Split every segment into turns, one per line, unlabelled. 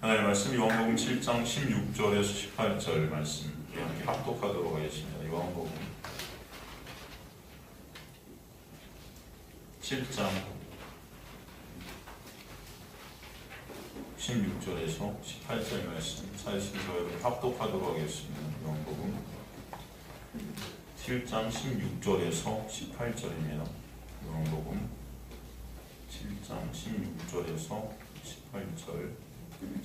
하나님의 말씀 요한복음 7장 16절에서 18절 말씀 함께 합독하도록 하겠습니다. 요한복음 7장 16절에서 18절 말씀 찾으신 여러분 합독하도록 하겠습니다. 요한복음 7장 16절에서 18절입니다. 요한복음 7장 16절에서 18절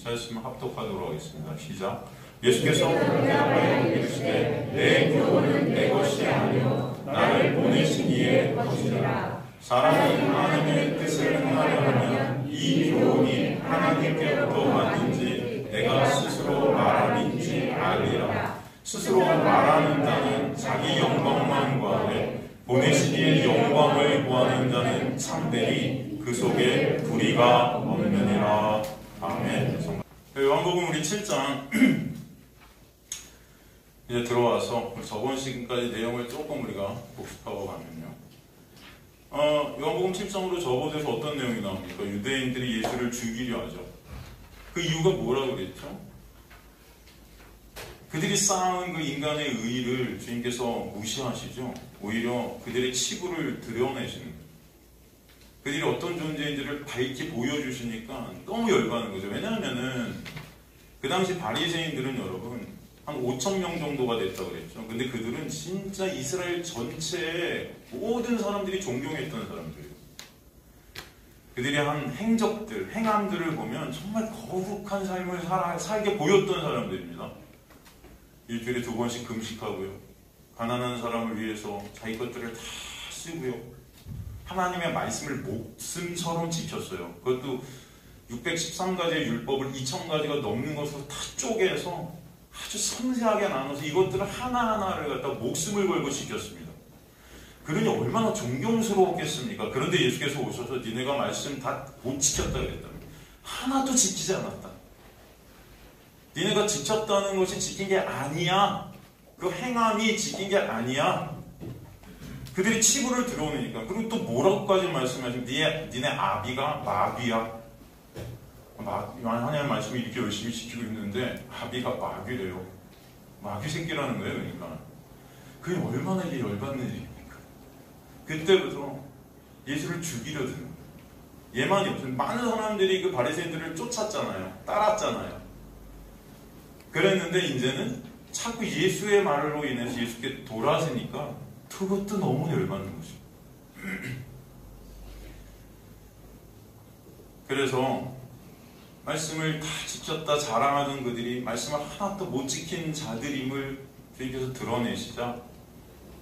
찾으시면 합독하도록 하겠습니다. 시작. 예수께서 대답하여 이르시되 내 교훈은 내 것이 아니요 나를 보내신 이의 것이라. 사람이 하나님의 뜻을 행하려 하면 이 교훈이 하나님께로부터 왔는지 내가 스스로 말함인지 알리라. 스스로 말하는 자는 자기 영광만 구하되 보내신 이의 영광을 구하는 자는 참되니 그 속에 불의가 없느니라. 아멘. 요한복음 우리 7장 이제 들어와서 저번 시간까지 내용을 조금 우리가 복습하고 가면요. 요한복음 7장으로 접어들어서 어떤 내용이 나옵니까? 유대인들이 예수를 죽이려 하죠. 그 이유가 뭐라고 그랬죠? 그들이 쌓은 그 인간의 의의를 주님께서 무시하시죠. 오히려 그들의 치부를 드러내시는 거예요. 그들이 어떤 존재인지를 밝히 보여주시니까 너무 열받는 거죠. 왜냐하면은 그 당시 바리새인들은 여러분 한 5,000명 정도가 됐다고 그랬죠. 근데 그들은 진짜 이스라엘 전체의 모든 사람들이 존경했던 사람들이에요. 그들이 한 행적들, 행함들을 보면 정말 거룩한 삶을 살게 보였던 사람들입니다. 일주일에 2번씩 금식하고요. 가난한 사람을 위해서 자기 것들을 다 쓰고요. 하나님의 말씀을 목숨처럼 지켰어요. 그것도 613가지의 율법을 2000가지가 넘는 것으로 다 쪼개서 아주 섬세하게 나눠서 이것들을 하나하나를 갖다 목숨을 걸고 지켰습니다. 그러니 얼마나 존경스러웠겠습니까? 그런데 예수께서 오셔서 니네가 말씀 다 못 지켰다 그랬다면 하나도 지키지 않았다. 니네가 지켰다는 것이 지킨 게 아니야. 그 행함이 지킨 게 아니야. 그들이 치부를 들어오니까. 그리고 또 뭐라고까지 말씀하시면 니네 아비가 마귀야. 하나님의 말씀을 이렇게 열심히 지키고 있는데 아비가 마귀래요. 마귀 새끼라는 거예요. 그러니까 그게 얼마나 이게 열받는 일입니까? 그때부터 예수를 죽이려 드는 거예요. 예만이 없어요. 많은 사람들이 그 바리새인들을 쫓았잖아요. 따랐잖아요. 그랬는데 이제는 자꾸 예수의 말로 인해서 예수께 돌아서니까 그것도 너무 열받는 거죠. 그래서 말씀을 다 지켰다 자랑하던 그들이 말씀을 하나도 못 지킨 자들임을 주님께서 드러내시자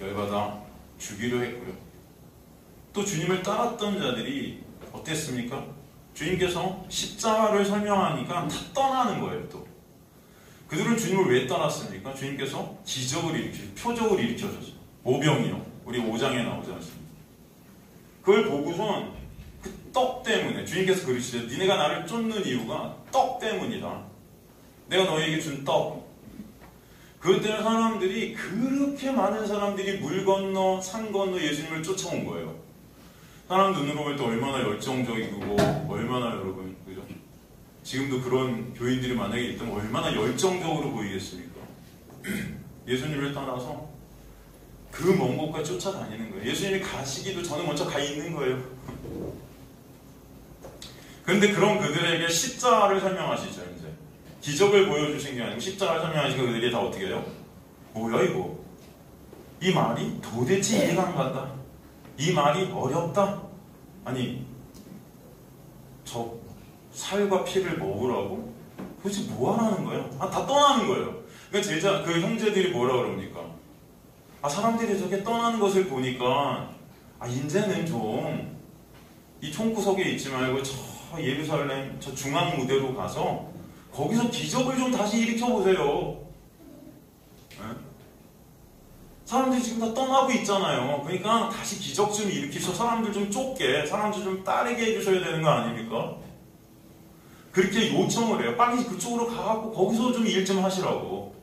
열받아 죽이려 했고요. 또 주님을 따랐던 자들이 어땠습니까? 주님께서 십자가를 설명하니까 다 떠나는 거예요. 또 그들은 주님을 왜 따랐습니까? 주님께서 기적을 일으키셨어요. 표적을 일으켜줬어요. 모병이요. 우리 5장에 나오지 않습니까? 그걸 보고선 그 떡 때문에 주님께서 그러시죠. 니네가 나를 쫓는 이유가 떡 때문이다. 내가 너에게 준 떡. 그것 때문에 사람들이 그렇게 많은 사람들이 물 건너 산 건너 예수님을 쫓아온 거예요. 사람 눈으로 볼 때 얼마나 열정적이고 얼마나 여러분 그죠? 지금도 그런 교인들이 만약에 있다면 얼마나 열정적으로 보이겠습니까? 예수님을 따라서 그 먼 곳까지 쫓아다니는 거예요. 예수님이 가시기도 전에 먼저 가 있는 거예요. 그런데 그런 그들에게 십자가를 설명하시죠. 이제 기적을 보여주신 게 아니고 십자가를 설명하시고 그들이 다 어떻게 해요? 뭐야 이거? 이 말이 도대체 이해가 안 간다. 이 말이 어렵다. 아니 저 살과 피를 먹으라고? 도대체 뭐 하라는 거예요? 다 떠나는 거예요. 그러니까 그 형제들이 뭐라 그럽니까? 사람들이 저렇게 떠나는 것을 보니까 이제는 좀 이 총구석에 있지 말고 저 예루살렘 저 중앙 무대로 가서 거기서 기적을 좀 다시 일으켜보세요. 네? 사람들이 지금 다 떠나고 있잖아요. 그러니까 다시 기적 좀 일으키셔서 사람들 좀 쫓게, 사람들 좀 따르게 해주셔야 되는 거 아닙니까? 그렇게 요청을 해요. 빨리 그쪽으로 가갖고 거기서 좀 일 좀 하시라고.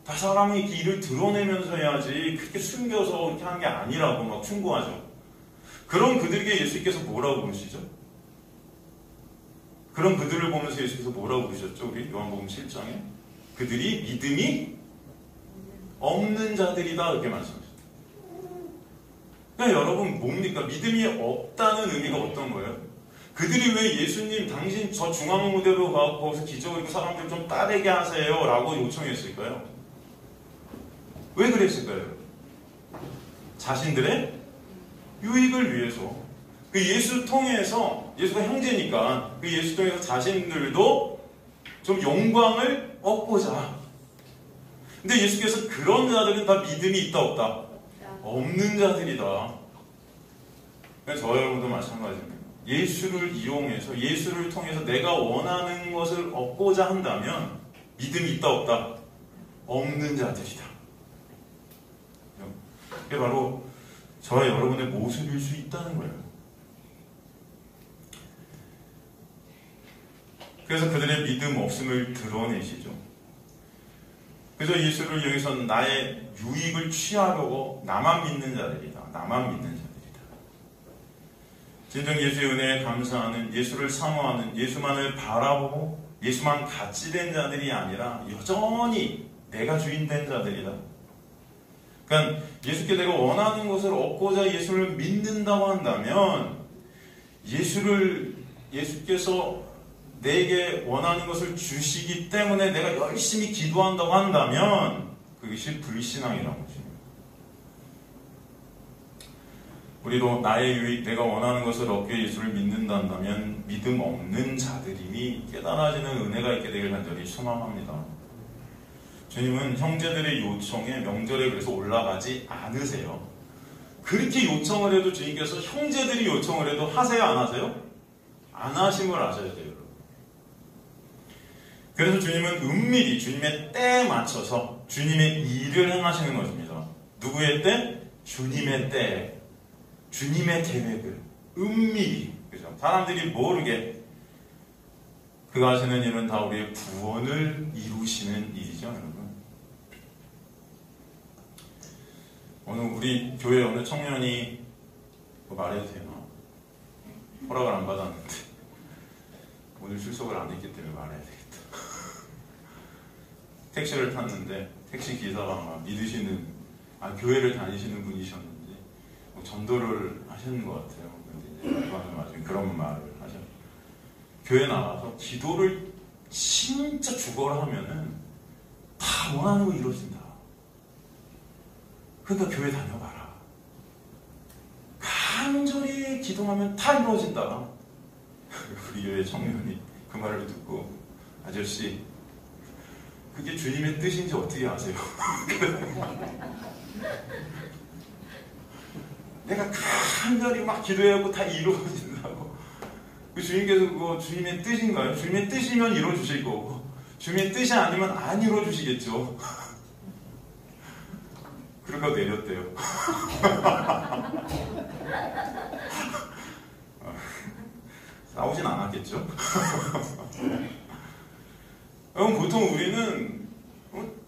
다 사람이 이렇게 일을 드러내면서 해야지 그렇게 숨겨서 이렇게 하는 게 아니라고 막 충고하죠. 그런 그들에게 예수님께서 뭐라고 그러시죠? 그런 그들을 보면서 예수께서 뭐라고 그러셨죠? 우리 요한복음 7장에 그들이 믿음이 없는 자들이다 이렇게 말씀하셨어요. 그러니까 여러분 뭡니까? 믿음이 없다는 의미가 어떤 거예요? 그들이 왜 예수님 당신 저 중앙 무대로 가고 거기서 기적을 입고 사람들 좀 따르게 하세요 라고 요청했을까요? 왜 그랬을까요? 자신들의 유익을 위해서. 그 예수 통해서, 예수가 형제니까 그 예수 통해서 자신들도 좀 영광을 얻고자. 근데 예수께서 그런 자들은 다 믿음이 있다 없다? 없는 자들이다. 저와 여러분도 마찬가지입니다. 예수를 이용해서 예수를 통해서 내가 원하는 것을 얻고자 한다면 믿음이 있다 없다? 없는 자들이다. 그게 바로 저와 여러분의 모습일 수 있다는 거예요. 그래서 그들의 믿음 없음을 드러내시죠. 그래서 예수를 이용해서 나의 유익을 취하려고 나만 믿는 자들이다. 나만 믿는 자들이다. 진정 예수의 은혜에 감사하는, 예수를 사모하는, 예수만을 바라보고 예수만 같이 된 자들이 아니라 여전히 내가 주인 된 자들이다. 그러니까 예수께 내가 원하는 것을 얻고자 예수를 믿는다고 한다면 예수께서 내게 원하는 것을 주시기 때문에 내가 열심히 기도한다고 한다면 그것이 불신앙이라는 것입니다. 우리도 나의 유익, 내가 원하는 것을 얻기 위해 예수를 믿는다 한다면 믿음 없는 자들임이 깨달아지는 은혜가 있게 되길 간절히 소망합니다. 주님은 형제들의 요청에 명절에 그래서 올라가지 않으세요. 그렇게 요청을 해도 주님께서 형제들이 요청을 해도 하세요 안 하세요? 안 하심을 아셔야 돼요. 그래서 주님은 은밀히 주님의 때에 맞춰서 주님의 일을 행하시는 것입니다. 누구의 때? 주님의 때에, 주님의 계획을 은밀히, 그죠? 사람들이 모르게 그가 하시는 일은 다 우리의 구원을 이루시는 일이죠, 여러분. 오늘 우리 교회 어느 청년이 뭐 말해도 되나? 허락을 안 받았는데 오늘 출석을 안 했기 때문에 말해야 되겠다. 택시를 탔는데 택시 기사가 아마 믿으시는, 교회를 다니시는 분이셨는지 전도를 하시는 것 같아요. 근데 이제 나중에 그런 말을 하죠. 교회 나가서 기도를 진짜 죽어라 하면은 다 원하는 거 이루어진다. 그러니까 교회 다녀봐라. 간절히 기도하면 다 이루어진다. 우리 교회 청년이 그 말을 듣고, 아저씨 그게 주님의 뜻인지 어떻게 아세요? 내가 간절히 막 기도하고 다 이루어진다고. 그 주님께서 그거 주님의 뜻인가요? 주님의 뜻이면 이루어주실 거고 주님의 뜻이 아니면 안 이루어주시겠죠. 그러니까 내렸대요. 싸우진 않았겠죠? 여러분, 보통 우리는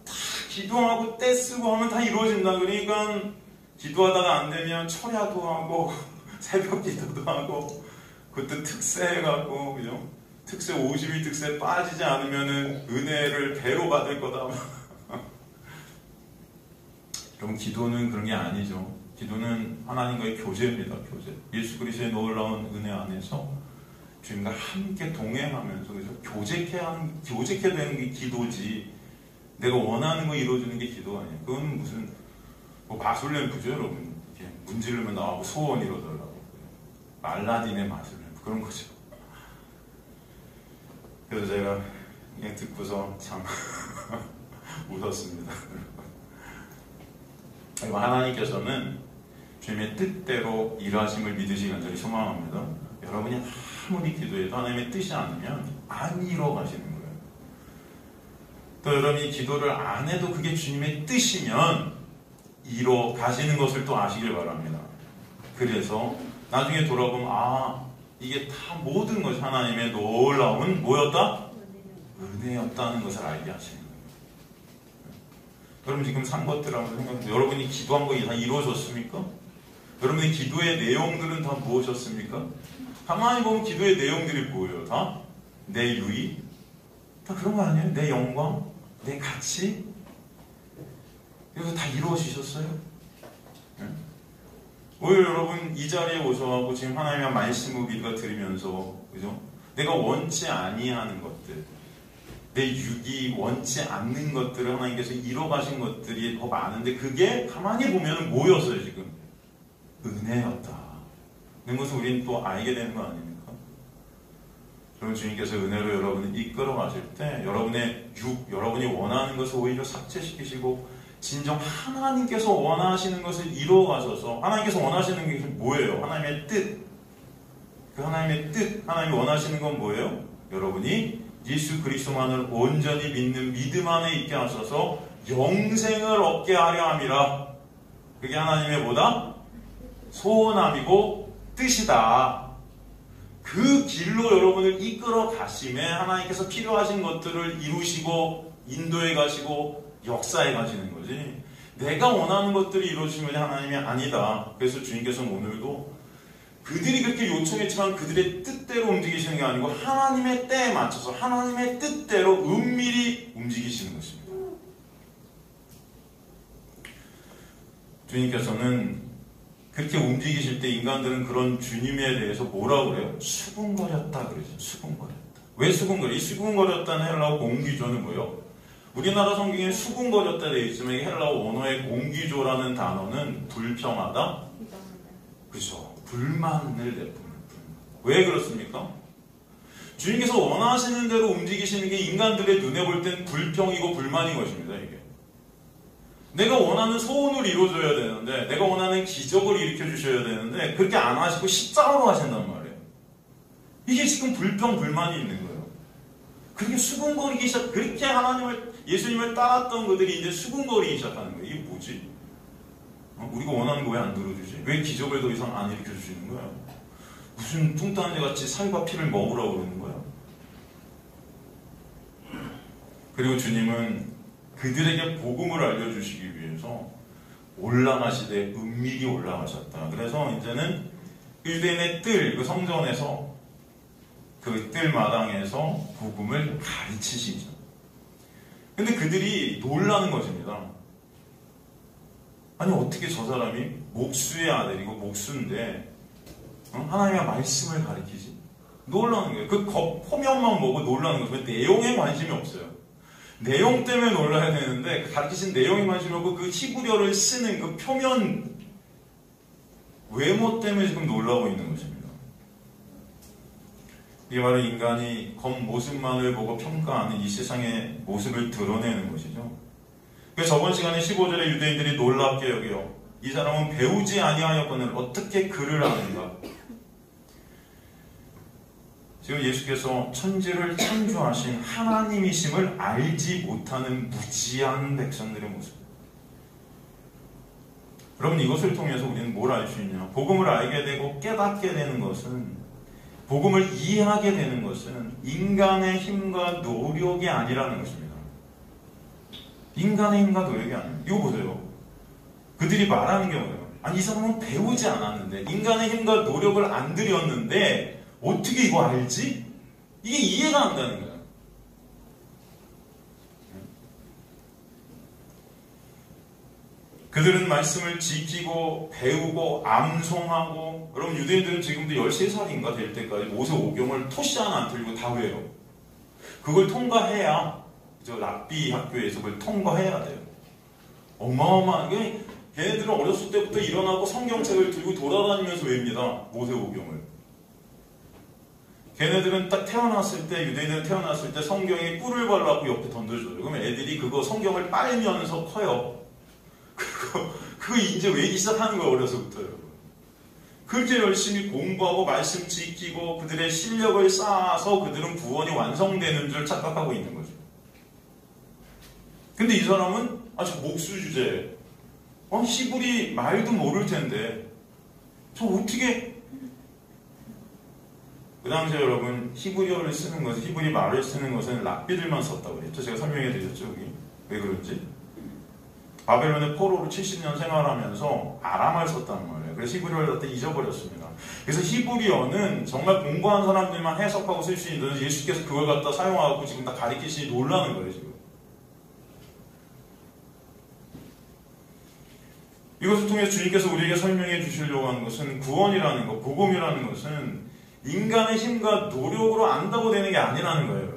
다 기도하고 때 쓰고 하면 다 이루어진다. 그러니까 기도하다가 안 되면 철야도 하고 새벽 기도도 하고 그것도 특세 해갖고, 그죠? 특세 50일 특세 빠지지 않으면은 은혜를 배로 받을 거다. 여러분, 기도는 그런 게 아니죠. 기도는 하나님과의 교제입니다. 교제. 예수 그리스도의 놀라운 은혜 안에서 주님과 함께 동행하면서, 그죠? 교제케 되는 게 기도지. 내가 원하는 거 이루어주는 게 기도가 아니에요. 그건 무슨 뭐 마술램프죠, 여러분. 이렇게 문지르면 나오고 소원 이루어달라고. 말라딘의 마술램프 그런 거죠. 그래서 제가 그냥 듣고서 참 웃었습니다. 하나님께서는 주님의 뜻대로 일하심을 믿으시기 간절히 소망합니다. 여러분이 아무리 기도해도 하나님의 뜻이 아니면 안 이뤄가시는 거예요. 또 여러분이 기도를 안 해도 그게 주님의 뜻이면 이뤄가시는 것을 또 아시길 바랍니다. 그래서 나중에 돌아보면 이게 다 모든 것이 하나님의 놀라운 뭐였다? 은혜였다는 것을 알게 하시는 거예요. 여러분 지금 산 것들 한번 생각해보세요. 여러분이 기도한 거 다 이루어졌습니까? 여러분의 기도의 내용들은 다 무엇이었습니까? 가만히 보면 기도의 내용들이 뭐예요? 다 내 유익, 다 그런 거 아니에요? 내 영광, 내 가치, 이거 다 이루어지셨어요? 네? 오히려 여러분 이 자리에 오셔가지고 지금 하나님의 말씀을 우리가 들으면서, 그죠? 내가 원치 아니하는 것들, 내 육이 원치 않는 것들을 하나님께서 이뤄가신 것들이 더 많은데, 그게 가만히 보면 뭐였어요 지금? 은혜였다. 그런 것을 우리는 또 알게 되는 거 아닙니까? 여러분, 주님께서 은혜로 여러분을 이끌어 가실 때 여러분의 육, 여러분이 원하는 것을 오히려 삭제시키시고, 진정 하나님께서 원하시는 것을 이루어 가셔서, 하나님께서 원하시는 게 뭐예요? 하나님의 뜻. 그 하나님의 뜻, 하나님이 원하시는 건 뭐예요? 여러분이 예수 그리스도만을 온전히 믿는 믿음 안에 있게 하셔서 영생을 얻게 하려 함이라. 그게 하나님의 뭐다? 소원함이고 뜻이다. 그 길로 여러분을 이끌어 가심에 하나님께서 필요하신 것들을 이루시고 인도해 가시고 역사해 가시는 거지, 내가 원하는 것들이 이루어지는 것이 하나님이 아니다. 그래서 주님께서는 오늘도 그들이 그렇게 요청했지만 그들의 뜻대로 움직이시는 게 아니고 하나님의 때에 맞춰서 하나님의 뜻대로 은밀히 움직이시는 것입니다. 주님께서는 그렇게 움직이실 때 인간들은 그런 주님에 대해서 뭐라고 그래요? 수군거렸다 그러죠. 수군거렸다. 왜 수군거려? 이 수군거렸다는 헬라어 공기조는 뭐예요? 우리나라 성경에 수군거렸다 되어 있지만 이 헬라어 원어의 공기조라는 단어는 불평하다, 그렇죠? 불만을 내뿜는. 왜 그렇습니까? 주님께서 원하시는 대로 움직이시는 게 인간들의 눈에 볼 땐 불평이고 불만인 것입니다. 이게 내가 원하는 소원을 이루어줘야 되는데, 내가 원하는 기적을 일으켜 주셔야 되는데 그렇게 안 하시고 십자가로 하신단 말이에요. 이게 지금 불평 불만이 있는 거예요. 그렇게 수군거리기 시작, 그렇게 예수님을 따랐던 그들이 이제 수군거리기 시작하는 거예요. 이게 뭐지? 우리가 원하는 거 왜 안 들어주지? 왜 기적을 더 이상 안 일으켜 주시는 거야? 무슨 뚱딴 애 같이 살과 피를 먹으라고 그러는 거야? 그리고 주님은 그들에게 복음을 알려주시기 위해서 올라가시되 은밀히 올라가셨다. 그래서 이제는 유대인의 뜰, 그 성전에서 그 뜰 마당에서 복음을 가르치시죠. 근데 그들이 놀라는 것입니다. 아니 어떻게 저 사람이 목수의 아들이고 목수인데 하나님의 말씀을 가르치지? 놀라는 거예요. 그 포면만 보고 놀라는 거예요. 내용에 관심이 없어요. 내용 때문에 놀라야 되는데 그 가르치신 내용에 관심이 없고 그 히브리어를 쓰는 그 표면 외모 때문에 지금 놀라고 있는 것입니다. 이게 바로 인간이 겉모습만을 보고 평가하는 이 세상의 모습을 드러내는 것이죠. 그래서 저번 시간에 15절에 유대인들이 놀랍게 여겨 이 사람은 배우지 아니하였거늘 어떻게 글을 아는가. 지금 예수께서 천지를 창조하신 하나님이심을 알지 못하는 무지한 백성들의 모습. 여러분, 이것을 통해서 우리는 뭘 알 수 있냐? 복음을 알게 되고 깨닫게 되는 것은, 복음을 이해하게 되는 것은 인간의 힘과 노력이 아니라는 것입니다. 인간의 힘과 노력이 아니에요. 이거 보세요. 그들이 말하는 게 뭐예요? 아니, 이 사람은 배우지 않았는데, 인간의 힘과 노력을 안 들였는데 어떻게 이거 알지? 이게 이해가 안 가는 거예요. 그들은 말씀을 지키고 배우고 암송하고, 여러분 유대인들은 지금도 13살인가 될 때까지 모세오경을 토시 하나 안 틀리고 다 외워요. 그걸 통과해야 저 랍비 학교에서 그걸 통과해야 돼요. 어마어마하게 걔네들은 어렸을 때부터 일어나고 성경책을 들고 돌아다니면서 외웁니다. 모세오경을. 걔네들은 딱 태어났을 때, 유대인들은 태어났을 때 성경에 꿀을 발라갖고 옆에 던져줘요. 그러면 애들이 그거 성경을 빨면서 커요. 그거 이제 외우기 시작하는 거예요, 어려서부터요. 그렇게 열심히 공부하고 말씀 지키고 그들의 실력을 쌓아서 그들은 구원이 완성되는 줄 착각하고 있는 거죠. 근데 이 사람은 저 목수 주제에 히브리 말도 모를 텐데 저 어떻게, 그 당시에 여러분 히브리어를 쓰는 것은, 히브리 말을 쓰는 것은 랍비들만 썼다고 그랬죠. 제가 설명해 드렸죠. 여기 왜 그런지. 바벨론의 포로로 70년 생활하면서 아람을 썼단 말이에요. 그래서 히브리어를 갖다 잊어버렸습니다. 그래서 히브리어는 정말 공부한 사람들만 해석하고 쓸 수 있는, 예수께서 그걸 갖다 사용하고 지금 다 가리키시니 놀라는 거예요, 지금. 이것을 통해 주님께서 우리에게 설명해 주시려고 하는 것은 구원이라는 것, 복음이라는 것은 인간의 힘과 노력으로 안다고 되는 게 아니라는 거예요.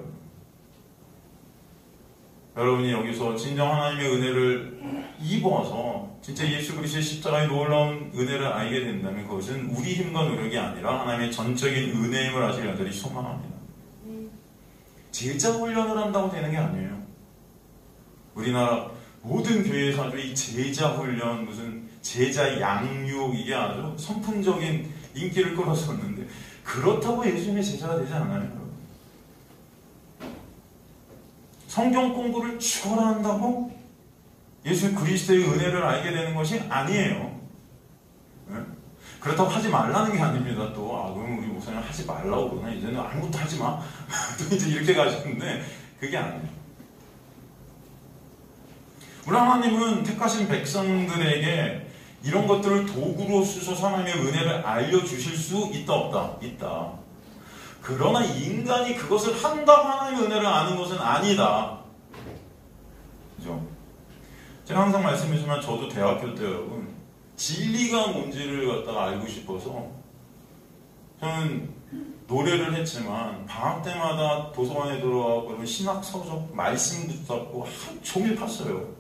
여러분이 여기서 진정 하나님의 은혜를 입어서 진짜 예수 그리스도의 십자가의 놀라운 은혜를 알게 된다면 그것은 우리 힘과 노력이 아니라 하나님의 전적인 은혜임을 아시길 간절히 소망합니다. 제자 훈련을 한다고 되는 게 아니에요. 우리나라 모든 교회에서 아주 이 제자 훈련, 무슨 제자 양육, 이게 아주 선풍적인 인기를 끌었었는데 그렇다고 예수님의 제자가 되지 않아요. 성경 공부를 죽어라 한다고 예수 그리스도의 은혜를 알게 되는 것이 아니에요. 네? 그렇다고 하지 말라는 게 아닙니다. 또 그럼 우리 목사님 하지 말라고 그러나 이제는 아무것도 하지 마. 또 이제 이렇게 가시는데 그게 아니에요. 우리 하나님은 택하신 백성들에게 이런 것들을 도구로 쓰셔서 하나님의 은혜를 알려주실 수 있다 없다? 있다. 그러나 인간이 그것을 한다고 하나님의 은혜를 아는 것은 아니다. 그죠? 제가 항상 말씀드리지만 저도 대학교 때 여러분 진리가 뭔지를 갖다가 알고 싶어서 저는 노래를 했지만 방학 때마다 도서관에 들어가고 그러면 신학 서적 말씀 붙잡고 하루 종일 팠어요.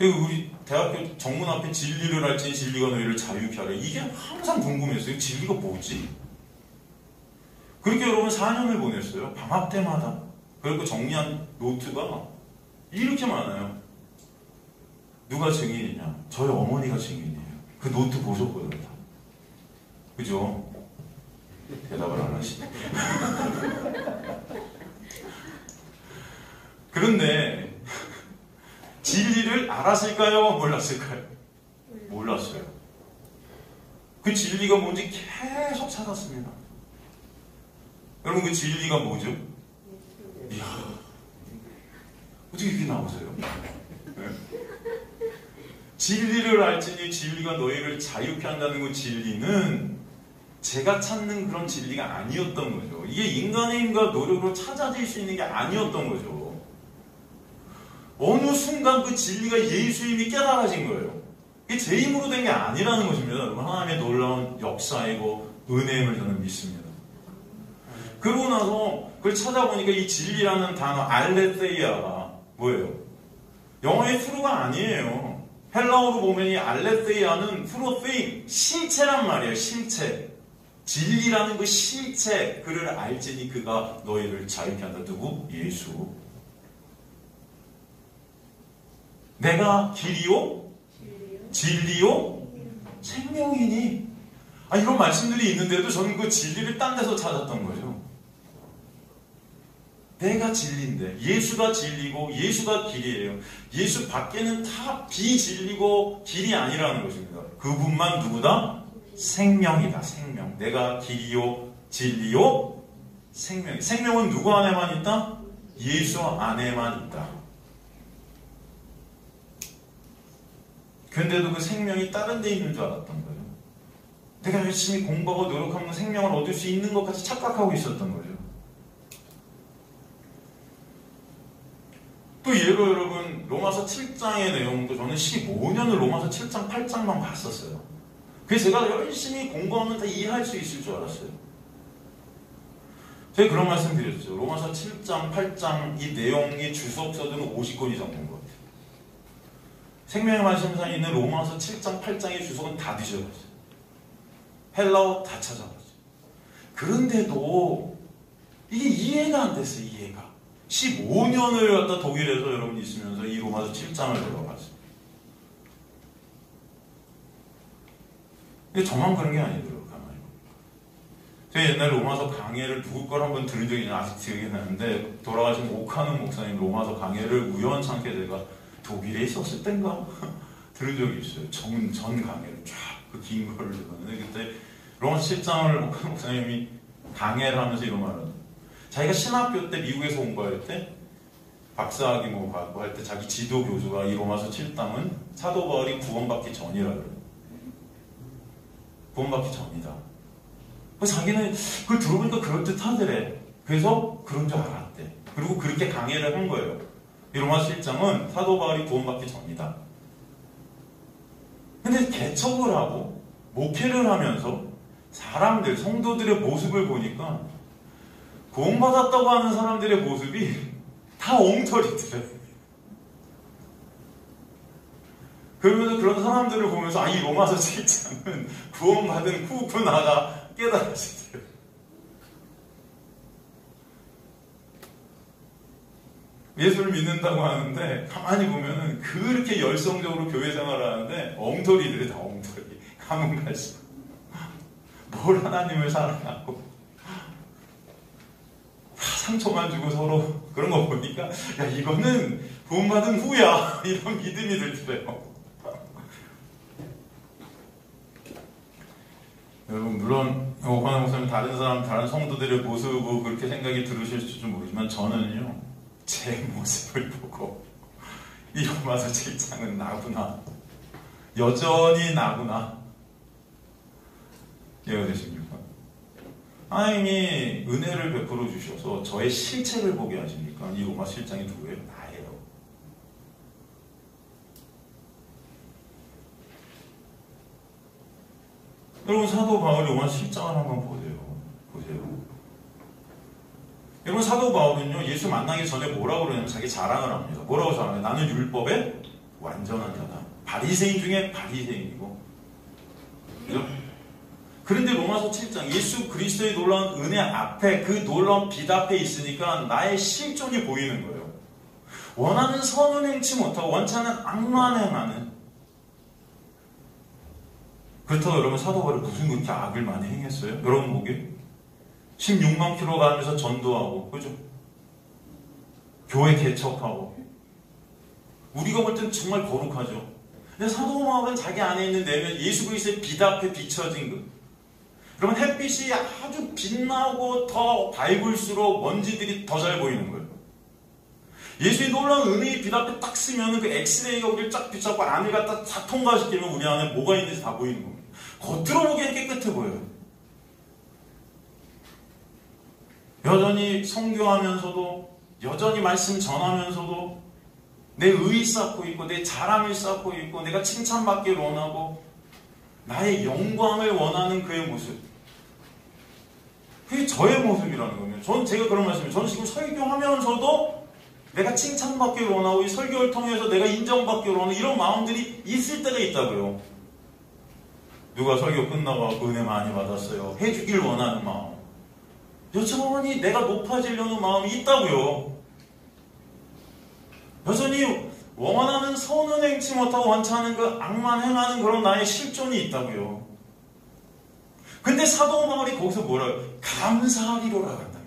우리 대학교 정문 앞에 진리를 알지 진리가 너희를 자유케 하라. 이게 항상 궁금했어요. 진리가 뭐지? 그렇게 여러분 4년을 보냈어요. 방학 때마다. 그리고 정리한 노트가 이렇게 많아요. 누가 증인이냐? 저희 어머니가 증인이에요. 그 노트 보셨거든요. 그죠? 대답을 안 하시네. 그런데 진리를 알았을까요? 몰랐을까요? 몰랐어요. 그 진리가 뭔지 계속 찾았습니다. 여러분 그 진리가 뭐죠? 이야, 어떻게 이렇게 나오세요? 네. 진리를 알지니 진리가 너희를 자유케 한다는 그 진리는 제가 찾는 그런 진리가 아니었던 거죠. 이게 인간의 힘과 노력으로 찾아질 수 있는 게 아니었던 거죠. 어느 순간 그 진리가 예수의 힘이 깨달아진 거예요. 이게 제 힘으로 된 게 아니라는 것입니다. 여러분 하나님의 놀라운 역사이고 은혜임을 저는 믿습니다. 그러고 나서 그걸 찾아보니까 이 진리라는 단어 알레테이아가 뭐예요? 영어의 트루가 아니에요. 헬라어로 보면 이 알레테이아는 프로페인, 실체란 말이에요. 실체. 진리라는 그 실체, 그를 알지니 그가 너희를 자유케 한다. 누구? 예수. 내가 길이요? 진리요? 생명이니? 이런 말씀들이 있는데도 저는 그 진리를 딴 데서 찾았던 거죠. 내가 진리인데 예수가 진리고 예수가 길이에요. 예수 밖에는 다 비진리고 길이 아니라는 것입니다. 그분만 누구다? 생명이다. 생명. 내가 길이요 진리요 생명. 생명은 누구 안에만 있다? 예수 안에만 있다. 근데도 그 생명이 다른 데 있는 줄 알았던 거예요. 내가 열심히 공부하고 노력하면 생명을 얻을 수 있는 것 같이 착각하고 있었던 거죠. 또 예로 여러분 로마서 7장의 내용도 저는 15년을 로마서 7장 8장만 봤었어요. 그래서 제가 열심히 공부하면 다 이해할 수 있을 줄 알았어요. 제가 그런 말씀 드렸죠. 로마서 7장 8장 이 내용이 주석서들은 50권 이상 본 것 같아요. 생명의 말씀상에 있는 로마서 7장 8장의 주석은 다 뒤져봤어요. 헬라어 다 찾아봤어요. 그런데도 이게 이해가 안 됐어요. 이해가. 15년을 갖다 독일에서 여러분이 있으면서 이 로마서 7장을 들어봤어요. 근데 저만 그런 게 아니더라고요. 가만히. 제가 옛날에 로마서 강해를 누구 걸 한번 들은 적이 있는데 아직 기억이 나는데 돌아가신 오카는 목사님 로마서 강해를 우연찮게 제가 독일에 있었을 땐가 들은 적이 있어요. 전 강해를 쫙 그 긴 거를 들었는데 그때 로마서 7장을 오카는 목사님이 강해를 하면서 이런 말을 하더라고요. 자기가 신학교 때 미국에서 공부할 때 박사학위 뭐 받고 할 때 자기 지도 교수가 이 로마서 7장은 사도 바울이 구원받기 전이라 그래요. 구원받기 전이다. 자기는 그걸 들어보니까 그럴듯하더래. 그래서 그런 줄 알았대. 그리고 그렇게 강해를 한 거예요. 이 로마서 1장은 사도 바울이 구원받기 전이다. 근데 개척을 하고 목회를 하면서 사람들, 성도들의 모습을 보니까 구원받았다고 하는 사람들의 모습이 다 엉터리더래. 그러면서 그런 사람들을 보면서 이 로마서 7장은 구원받은 후프나가 깨달아지더래요. 예수를 믿는다고 하는데 가만히 보면은 그렇게 열성적으로 교회 생활을 하는데 엉터리들이 다 엉터리. 가문 가시고 뭘 하나님을 사랑하고 상처만 주고 서로 그런 거 보니까 야 이거는 구원받은 후야 이런 믿음이 들더래요. 여러분 물론 오관영 목사님 다른 성도들의 모습을 그렇게 생각이 들으실지 좀 모르지만 저는요 제 모습을 보고 이 로마서 7장은 나구나 여전히 나구나 이해가 되십니까? 하나님이 은혜를 베풀어 주셔서 저의 실체를 보게 하시니까 이 로마서 7장이 누구예요? 나예요. 여러분 사도 바울이 로마서 7장을 한번 보세요. 여러분 사도 바울은요 예수 만나기 전에 뭐라고 그러냐면 자기 자랑을 합니다. 뭐라고 자랑해요? 나는 율법의 완전한 자다. 바리새인 중에 바리새인이고 그죠? 그런데 로마서 7장 예수 그리스도의 놀라운 은혜 앞에 그 놀라운 빛 앞에 있으니까 나의 실존이 보이는 거예요. 원하는 선은 행치 못하고 원치 않는 악만 행하는. 그렇다고 여러분 사도 바울이 무슨 그렇게 악을 많이 행했어요? 여러분 보기에 16만 킬로 가면서 전도하고 그죠? 교회 개척하고 우리가 볼 때는 정말 거룩하죠. 근데 사도 바울은 자기 안에 있는 내면 예수 그리스도의 빛 앞에 비춰진 것. 여러분 햇빛이 아주 빛나고 더 밝을수록 먼지들이 더 잘 보이는 거예요. 예수의 놀라운 은혜의 빛 앞에 딱 쓰면 그 엑스레이가 우리를 쫙 비춰고 안을 갖다 다 통과시키면 우리 안에 뭐가 있는지 다 보이는 겁니다. 겉으로 보기엔 깨끗해 보여요. 여전히 선교하면서도 여전히 말씀 전하면서도 내 의의 쌓고 있고 내 자랑을 쌓고 있고 내가 칭찬받기를 원하고 나의 영광을 원하는 그의 모습. 그게 저의 모습이라는 거예요. 제가 그런 말씀이에요. 저는 지금 설교하면서도 내가 칭찬받기를 원하고 이 설교를 통해서 내가 인정받기를 원하는 이런 마음들이 있을 때가 있다고요. 누가 설교 끝나고 은혜 많이 받았어요. 해주길 원하는 마음. 여전히 내가 높아지려는 마음이 있다고요. 여전히 원하는 선은 행치 못하고 원치 않은 그 악만 행하는 그런 나의 실존이 있다고요. 근데 사도 바울이 거기서 뭐라고요? 감사하리로라고 한단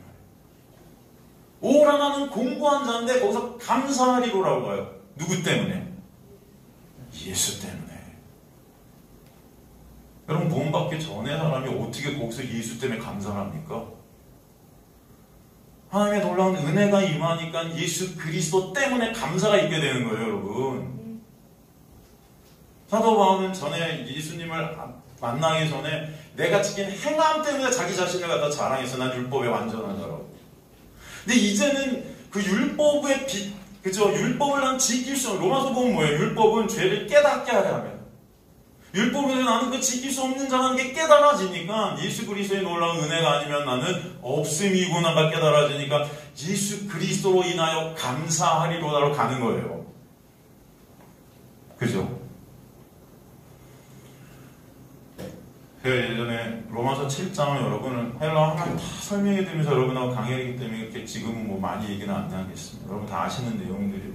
말이에요. 오라 나는 공부한 자인데 거기서 감사하리로라고 가요. 누구 때문에? 예수 때문에. 여러분 구원받기 전에 사람이 어떻게 거기서 예수 때문에 감사를 합니까? 하나님의 놀라운 은혜가 임하니까 예수 그리스도 때문에 감사가 있게 되는 거예요, 여러분. 사도 바울은 전에 예수님을 만나기 전에 내가 지킨 행함 때문에 자기 자신을 갖다 자랑해서 난 율법의 완전한 자라고. 근데 이제는 그 율법의 빛, 그죠? 율법을 난 지킬 수 없는, 로마서 보면 뭐예요? 율법은 죄를 깨닫게 하려 하면. 율법에서 나는 그 지킬 수 없는 자라는 게 깨달아지니까 예수 그리스도의 놀라운 은혜가 아니면 나는 없음이구나가 깨달아지니까 예수 그리스도로 인하여 감사하리로다로 가는 거예요. 그죠? 제가 예전에 로마서 7장을 여러분은 헬라 하나님 다 설명해 드리면서 여러분하고 강의하기 때문에 이렇게 지금은 뭐 많이 얘기는 안 하겠습니다. 여러분 다 아시는 내용들이에요.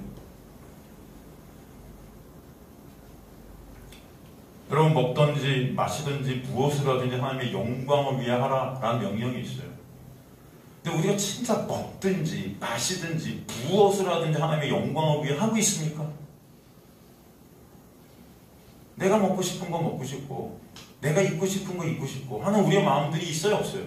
여러분 먹든지 마시든지 무엇을 하든지 하나님의 영광을 위해 하라라는 명령이 있어요. 근데 우리가 진짜 먹든지 마시든지 무엇을 하든지 하나님의 영광을 위해 하고 있습니까? 내가 먹고 싶은 거 먹고 싶고 내가 입고 싶은 거 입고 싶고 하는 우리의 마음들이 있어요 없어요?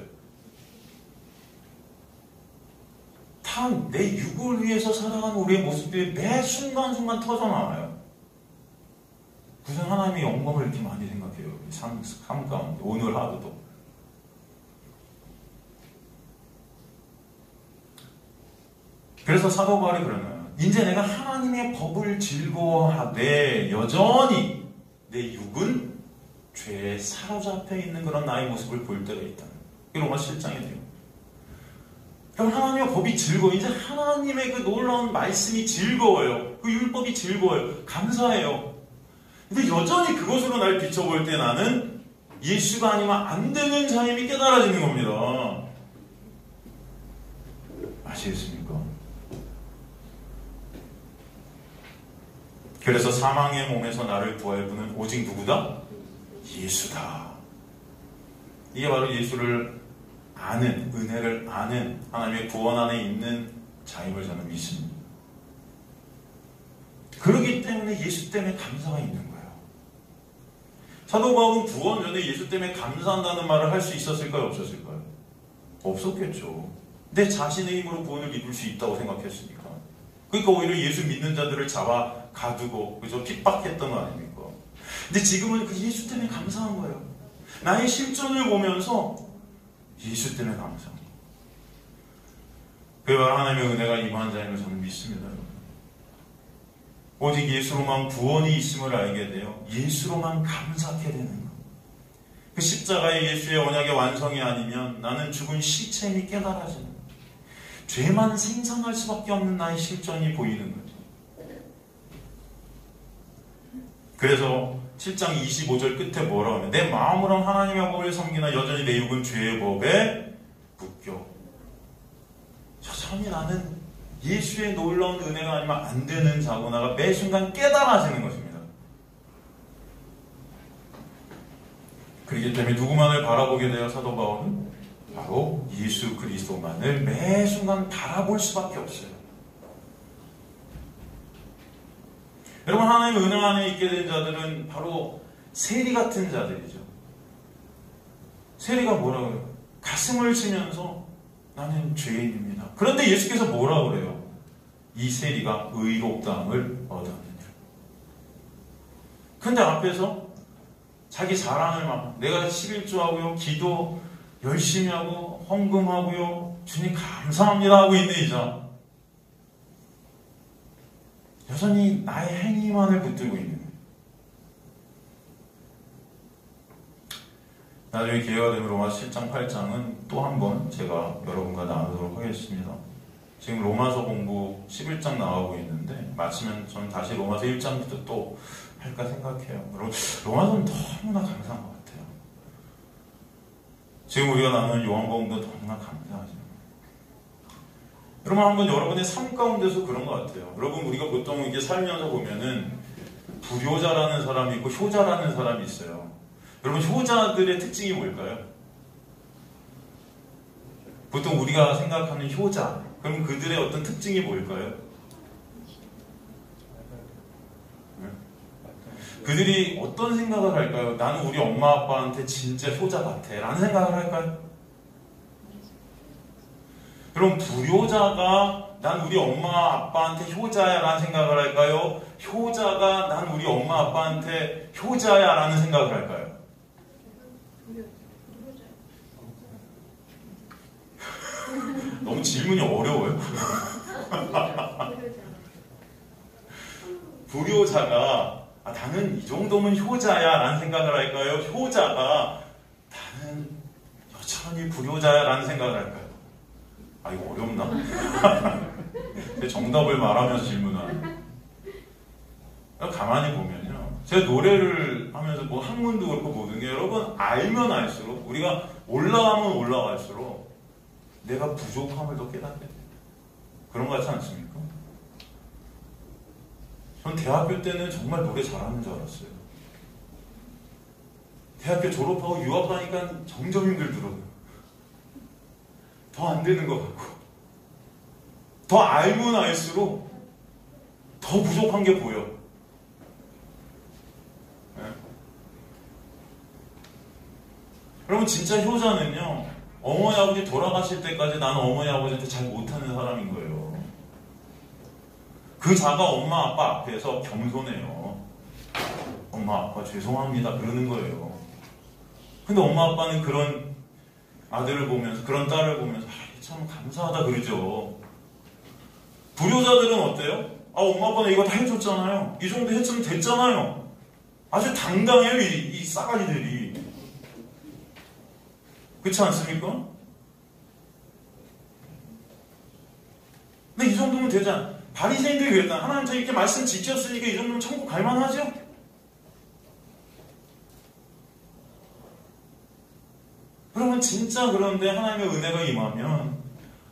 다 내 육을 위해서 살아가는 우리의 모습들이 매 순간순간 터져나와요. 무슨 하나님의 영광을 이렇게 많이 생각해요. 삶 가운데 오늘 하루도. 그래서 사도 바울이 그러나요? 이제 내가 하나님의 법을 즐거워하되 여전히 내 육은 죄에 사로잡혀 있는 그런 나의 모습을 볼 때가 있다는 거예요. 로마 7장에 돼요. 그럼 하나님의 법이 즐거워. 이제 하나님의 그 놀라운 말씀이 즐거워요. 그 율법이 즐거워요. 감사해요. 근데 여전히 그것으로 날 비춰볼 때 나는 예수가 아니면 안 되는 자임이 깨달아지는 겁니다. 아시겠습니까? 그래서 사망의 몸에서 나를 구할 분은 오직 누구다? 예수다. 이게 바로 예수를 아는, 은혜를 아는 하나님의 구원 안에 있는 자임을 저는 믿습니다. 그렇기 때문에 예수 때문에 감사가 있는 거예요. 사도 바울은 구원 전에 예수 때문에 감사한다는 말을 할 수 있었을까요? 없었을까요? 없었겠죠. 내 자신의 힘으로 구원을 입을 수 있다고 생각했으니까. 그러니까 오히려 예수 믿는 자들을 잡아 가두고 그저 핍박했던 거 아닙니까? 근데 지금은 그 예수 때문에 감사한 거예요. 나의 실존을 보면서 예수 때문에 감사한 거예요. 그게 바로 하나님의 은혜가 임한 자임을 저는 믿습니다. 오직 예수로만 구원이 있음을 알게 되어 예수로만 감사하게 되는 것. 그 십자가의 예수의 언약의 완성이 아니면 나는 죽은 시체임이 깨달아지는 것. 죄만 생산할 수밖에 없는 나의 실존이 보이는 거죠. 그래서 7장 25절 끝에 뭐라고 하면 내 마음으로 하나님의 법을 섬기나 여전히 내 육은 죄의 법에 묶여. 여전히 나는 예수의 놀라운 은혜가 아니면 안 되는 자구나가 매 순간 깨달아지는 것입니다. 그렇기 때문에 누구만을 바라보게 되어 사도 바울은 바로 예수 그리스도만을 매 순간 바라볼 수밖에 없어요. 여러분, 하나님의 은혜 안에 있게 된 자들은 바로 세리 같은 자들이죠. 세리가 뭐라고 해요? 가슴을 치면서 나는 죄인입니다. 그런데 예수께서 뭐라고 그래요? 이 세리가 의롭다함을 얻었느냐. 근데 앞에서 자기 자랑을 막 내가 11조하고요, 기도 열심히 하고 헌금하고요, 주님 감사합니다 하고 있는 이자 여전히 나의 행위만을 붙들고 있는 거예요. 나중에 기회가 되면 로마서 7장 8장은 또 한 번 제가 여러분과 나누도록 하겠습니다. 지금 로마서 공부 11장 나오고 있는데 마치면 저는 다시 로마서 1장부터 또 할까 생각해요. 로마서는 너무나 감사한 것 같아요. 지금 우리가 나누는 요한복음도 너무나 감사하죠. 여러분, 한번 여러분의 삶 가운데서 그런 것 같아요. 여러분, 우리가 보통 이게 살면서 보면은 불효자라는 사람이 있고 효자라는 사람이 있어요. 여러분, 효자들의 특징이 뭘까요? 보통 우리가 생각하는 효자, 그럼 그들의 어떤 특징이 뭘까요? 그들이 어떤 생각을 할까요? 나는 우리 엄마 아빠한테 진짜 효자 같아 라는 생각을 할까요? 그럼 불효자가 난 우리 엄마 아빠한테 효자야 라는 생각을 할까요? 효자가 난 우리 엄마 아빠한테 효자야 라는 생각을 할까요? 너무 질문이 어려워요. 불효자가 나는 이 정도면 효자야 라는 생각을 할까요? 효자가 나는 여전히 불효자야 라는 생각을 할까요? 아, 이거 어렵나? 근데 정답을 말하면서 질문하는. 가만히 보면요, 제가 노래를 하면서 뭐 학문도 그렇고 모든 게 여러분 알면 알수록, 우리가 올라가면 올라갈수록 내가 부족함을 더 깨닫게 돼요. 그런 거 같지 않습니까? 전 대학교 때는 정말 노래 잘하는 줄 알았어요. 대학교 졸업하고 유학하니까 점점 힘들더라고요. 더 안 되는 것 같고, 더 알면 알수록 더 부족한 게 보여. 네? 여러분, 진짜 효자는요, 어머니 아버지 돌아가실 때까지 나는 어머니 아버지한테 잘 못하는 사람인 거예요. 그 자가 엄마 아빠 앞에서 겸손해요. 엄마 엄마 아빠 죄송합니다 그러는 거예요. 근데 엄마 아빠는 그런 아들을 보면서 그런 딸을 보면서 참 감사하다 그러죠. 불효자들은 어때요? 엄마 아빠는 이거 다 해줬잖아요. 이 정도 했으면 됐잖아요. 아주 당당해요 이 싸가지들이. 그렇지 않습니까? 근데 이 정도면 되잖아. 바리새인들이 그랬다. 하나님 저 이렇게 말씀 지켰으니까 이 정도면 천국 갈만하죠? 그러면 진짜 그런데 하나님의 은혜가 임하면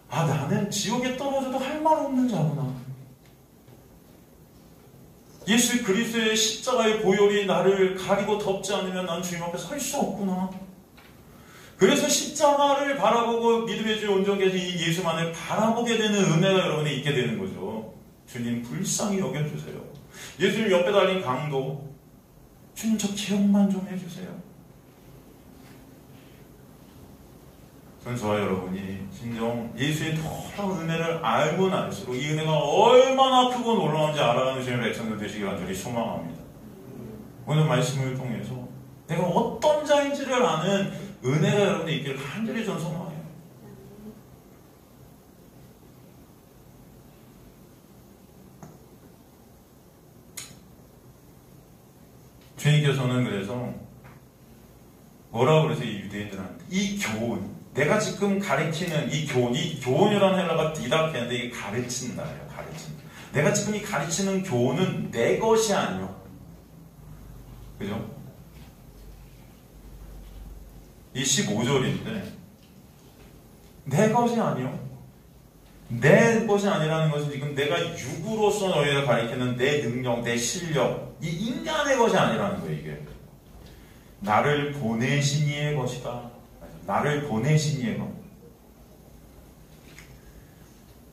나는 지옥에 떨어져도 할 말 없는 자구나. 예수 그리스도의 십자가의 보혈이 나를 가리고 덮지 않으면 난 주님 앞에 설 수 없구나. 그래서 십자가를 바라보고 믿음의 주 온전케 하신 이 예수만을 바라보게 되는 은혜가 여러분에 있게 되는 거죠. 주님 불쌍히 여겨주세요. 예수님 옆에 달린 강도 주님 저 기억만 좀 해주세요. 저는 저와 여러분이 진정 예수의 놀라운 은혜를 알고 알수록 이 은혜가 얼마나 크고 놀라운지 알아가는 주님의 백성들 되시길 간절히 소망합니다. 오늘 말씀을 통해서 내가 어떤 자인지를 아는 은혜가 여러분에 있기를 간절히 저는 소망해요. 주님께서는 그래서 뭐라고 그러세요? 이 유대인들한테 이 교훈, 내가 지금 가르치는 이 교훈이라는 헬라가 디다케인데 이게 가르친다예요. 가르친다. 내가 지금 이 가르치는 교훈은 내 것이 아니요. 그죠? 이 15절인데 내 것이 아니요. 내 것이 아니라는 것은 지금 내가 육으로서 너희를 가리키는 내 능력, 내 실력, 이 인간의 것이 아니라는 거예요. 이게 나를 보내신 이의 것이다. 나를 보내신 이의 것.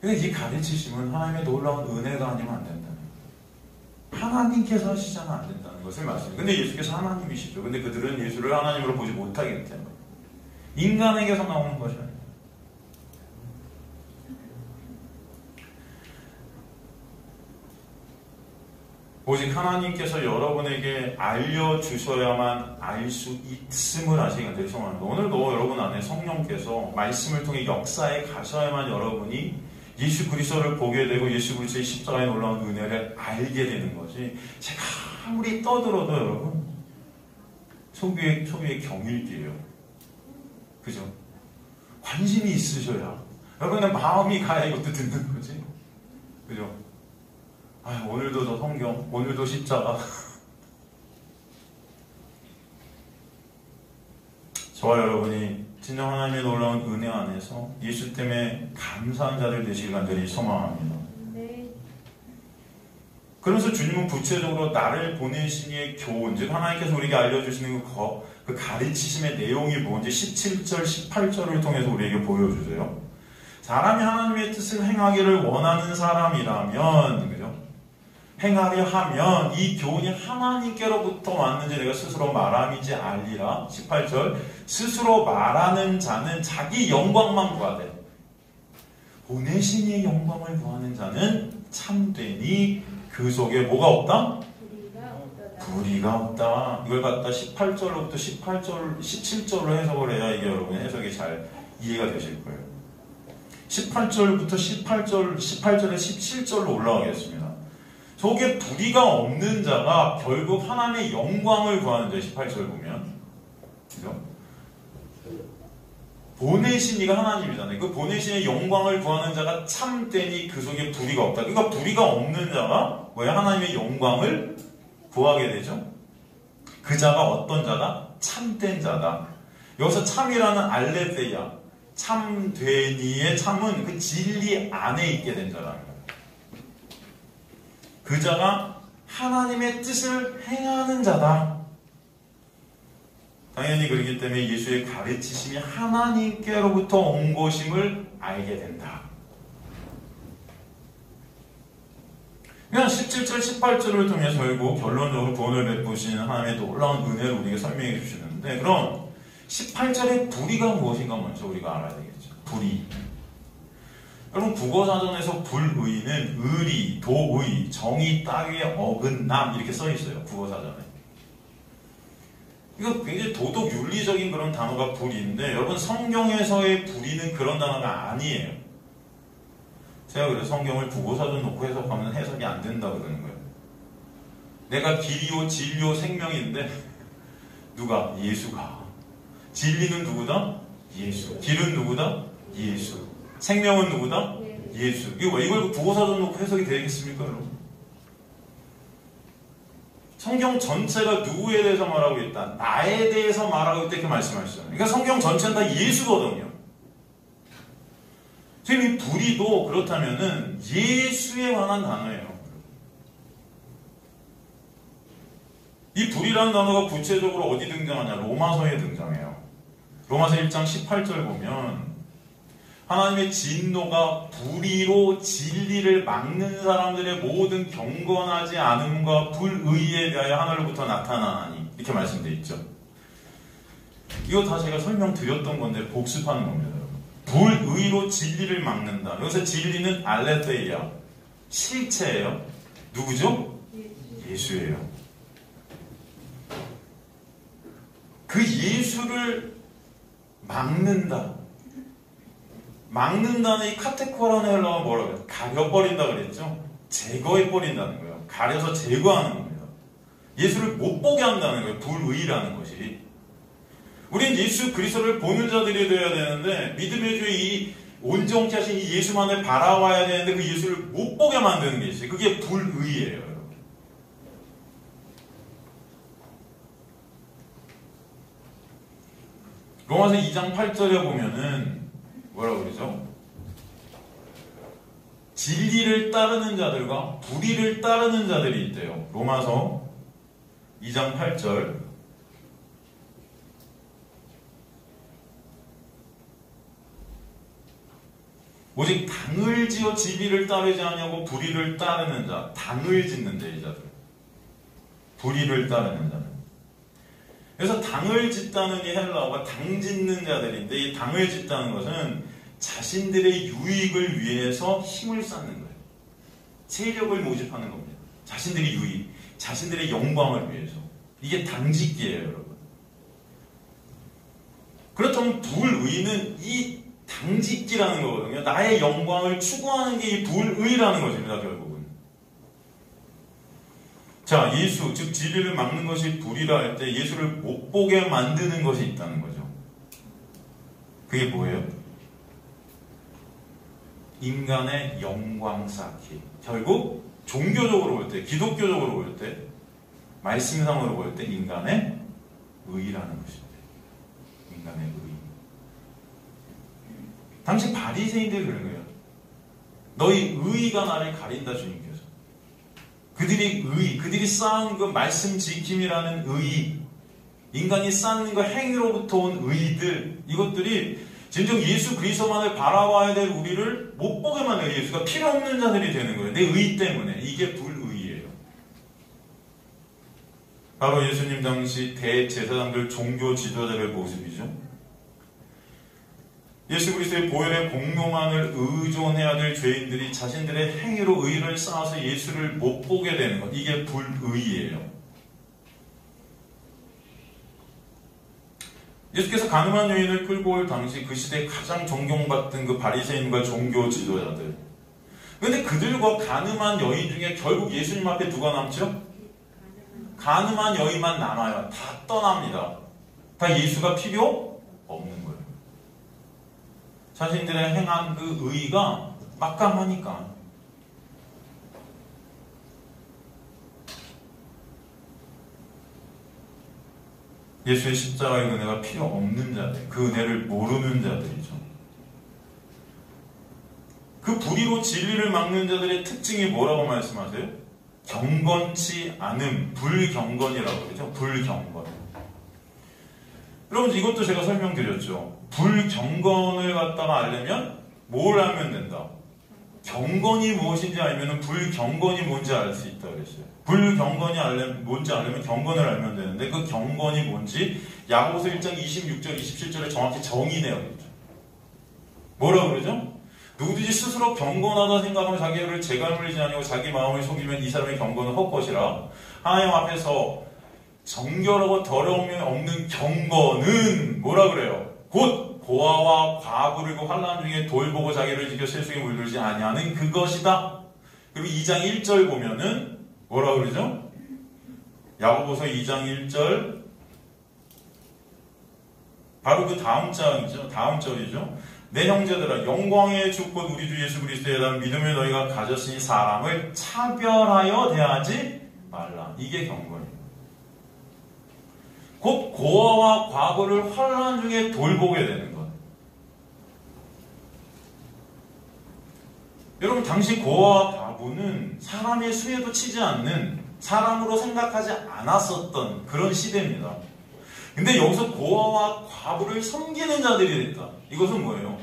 그러니까 이 가르치심은 하나님의 놀라운 은혜가 아니면 안 된다는 거예요. 하나님께서 하시자면 안 된다는 것을 말씀해요. 근데 예수께서 하나님이시죠. 근데 그들은 예수를 하나님으로 보지 못하기 때문에 인간에게서 나오는 것이 아니에요. 오직 하나님께서 여러분에게 알려주셔야만 알 수 있음을 아시기가 되게 소망합니다. 오늘도 여러분 안에 성령께서 말씀을 통해 역사에 가셔야만 여러분이 예수 그리스도를 보게 되고 예수 그리스도의 십자가의 놀라운 은혜를 알게 되는 것이 제가 아무리 떠들어도 여러분 소비의 경일기예요. 그죠? 관심이 있으셔야 여러분의 마음이 가야 이것도 듣는 거지. 그죠? 오늘도 저 성경, 오늘도 십자가. 저와 여러분이 진정 하나님의 놀라운 은혜 안에서 예수 때문에 감사한 자들 되시길 간절히 소망합니다. 네. 그러면서 주님은 구체적으로 나를 보내신 이의 교훈, 즉 하나님께서 우리에게 알려주시는 그 가르치심의 내용이 뭔지 17절, 18절을 통해서 우리에게 보여주세요. 사람이 하나님의 뜻을 행하기를 원하는 사람이라면, 그죠? 행하려 하면 이 교훈이 하나님께로부터 왔는지 내가 스스로 말함이지 알리라. 18절 스스로 말하는 자는 자기 영광만 구하되 보내신 이의 영광을 구하는 자는 참되니 그 속에 뭐가 없다? 불의가 없다. 이걸 갖다 18절로부터 17절로 해석을 해야 이게 여러분 해석이 잘 이해가 되실 거예요. 18절부터 18절에 17절로 올라가겠습니다. 속에 불의가 없는 자가 결국 하나님의 영광을 구하는 자. 18절 보면 그죠? 보내신 이가 하나님이잖아요. 그 보내신 의 영광을 구하는 자가 참되니 그 속에 불의가 없다. 그러니까 불의가 없는 자가 뭐야? 하나님의 영광을 구하게 되죠. 그 자가 어떤 자다? 참된 자다. 여기서 참이라는 알레theia, 참되니의 참은 그 진리 안에 있게 된 자라는 거예요. 그 자가 하나님의 뜻을 행하는 자다. 당연히 그렇기 때문에 예수의 가르치심이 하나님께로부터 온 것임을 알게 된다. 그냥 17절, 18절을 통해서 결국 결론적으로 구원을 베푸시는 하나님의 놀라운 은혜를 우리에게 설명해 주시는데, 그럼 18절의 불의가 무엇인가 먼저 우리가 알아야 되겠죠. 불의. 여러분 국어사전에서 불의는 의리, 도의, 정의 따위에 어긋남 이렇게 써 있어요. 국어사전에. 이거 굉장히 도덕 윤리적인 그런 단어가 불의인데 여러분 성경에서의 불의는 그런 단어가 아니에요. 제가 그래서 성경을 부고사전 놓고 해석하면 해석이 안 된다 그러는 거예요. 내가 길이요 진리요 생명인데 누가? 예수가. 진리는 누구다? 예수. 길은 누구다? 예수. 생명은 누구다? 예수. 이걸 부고사전 놓고 해석이 되겠습니까, 여러분? 성경 전체가 누구에 대해서 말하고 있다? 나에 대해서 말하고 있다 이렇게 말씀하시잖아요. 그러니까 성경 전체는 다 예수거든요. 지금 이 불의도 그렇다면은 예수에 관한 단어예요. 이 불의라는 단어가 구체적으로 어디 등장하냐? 로마서에 등장해요. 로마서 1장 18절 보면 하나님의 진노가 불의로 진리를 막는 사람들의 모든 경건하지 않음과 불의에 대하여 하늘로부터 나타나니 이렇게 말씀되어 있죠. 이거 다 제가 설명드렸던 건데 복습하는 겁니다. 불의로 진리를 막는다. 여기서 진리는 알레theia, 실체예요. 누구죠? 예수예요. 그 예수를 막는다. 막는다는 이 카테코라는 헬라어가 뭐라고 해요? 가려버린다 그랬죠? 제거해버린다는 거예요. 가려서 제거하는 겁니다. 예수를 못 보게 한다는 거예요. 불의라는 것이. 우린 예수 그리스도를 보는 자들이 되어야 되는데 믿음의 주에 이 온전케 하신 이 예수만을 바라와야 되는데 그 예수를 못 보게 만드는 게 있어요. 그게 불의예요. 여러분. 로마서 2장 8절에 보면은 뭐라고 그러죠? 진리를 따르는 자들과 불의를 따르는 자들이 있대요. 로마서 2장 8절. 오직 당을 지어 진리를 따르지 않냐고 불의를 따르는 자. 당을 짓는 자, 이 자들. 불의를 따르는 자는. 그래서 당을 짓다는 이 헬라어가 당 짓는 자들인데 이 당을 짓다는 것은 자신들의 유익을 위해서 힘을 쌓는 거예요. 세력을 모집하는 겁니다. 자신들의 유익, 자신들의 영광을 위해서. 이게 당짓기예요, 여러분. 그렇다면 불의는 이 당짓기라는 거거든요. 나의 영광을 추구하는 게 이 불의라는 것입니다, 결국은. 자, 예수, 즉 진리를 막는 것이 불의라 할 때 예수를 못 보게 만드는 것이 있다는 거죠. 그게 뭐예요? 인간의 영광 쌓기. 결국 종교적으로 볼 때, 기독교적으로 볼 때, 말씀상으로 볼 때 인간의 의라는 것입니다. 인간의 의. 당시 바리새인들이 그런 거예요. 너희 의가 나를 가린다, 주님께서. 그들이 쌓은 그 말씀 지킴이라는 의, 인간이 쌓는 그 행위로부터 온 의들, 이것들이 진정 예수 그리스도만을 바라봐야 될 우리를 못 보게 만드는 예수가 필요 없는 자들이 되는 거예요. 내 의 때문에. 이게 불의예요. 바로 예수님 당시 대제사장들 종교 지도자들의 모습이죠. 예수 그리스도의 보혈의 공로만을 의존해야 될 죄인들이 자신들의 행위로 의를 쌓아서 예수를 못 보게 되는 것. 이게 불의예요. 예수께서 가늠한 여인을 끌고 올 당시 그 시대에 가장 존경받던 그 바리새인과 종교 지도자들. 그런데 그들과 가늠한 여인 중에 결국 예수님 앞에 누가 남죠? 가늠한 여인만 남아요. 다 떠납니다. 다 예수가 필요 없는 거예요. 자신들의 행한 그 의의가 막강하니까. 예수의 십자가의 은혜가 필요 없는 자들, 그 은혜를 모르는 자들이죠. 그 불의로 진리를 막는 자들의 특징이 뭐라고 말씀하세요? 경건치 않음, 불경건이라고 그러죠. 불경건. 여러분 이것도 제가 설명드렸죠. 불경건을 갖다가 알려면 뭘 알면 된다? 경건이 무엇인지 알면 불경건이 뭔지 알 수 있다 그랬어요. 불경건이 뭔지 알려면 경건을 알면 되는데 그 경건이 뭔지 야고보서 1장 26절 27절에 정확히 정의내어 있죠. 뭐라고 그러죠? 누구든지 스스로 경건하다 생각하면 자기를 재갈물리지 아니고 자기 마음을 속이면 이 사람의 경건은 헛것이라 하나님 앞에서 정결하고 더러움이 없는 경건은 뭐라 그래요? 곧 고아와 과부를 그 환난 중에 돌보고 자기를 지켜 세속에 물들지 아니하는 그것이다. 그리고 2장 1절 보면은 뭐라 그러죠? 야고보서 2장 1절 바로 그 다음 장이죠. 다음 절이죠. 내 형제들아 영광의 주 곧 우리 주 예수 그리스도에 대한 믿음을 너희가 가졌으니 사람을 차별하여 대하지 말라. 이게 경건이에요. 곧 고아와 과부를 환난 중에 돌보게 되는 것. 여러분 당시 고아와 과부는 사람의 수에도 치지 않는 사람으로 생각하지 않았었던 그런 시대입니다. 근데 여기서 고아와 과부를 섬기는 자들이 됐다. 이것은 뭐예요?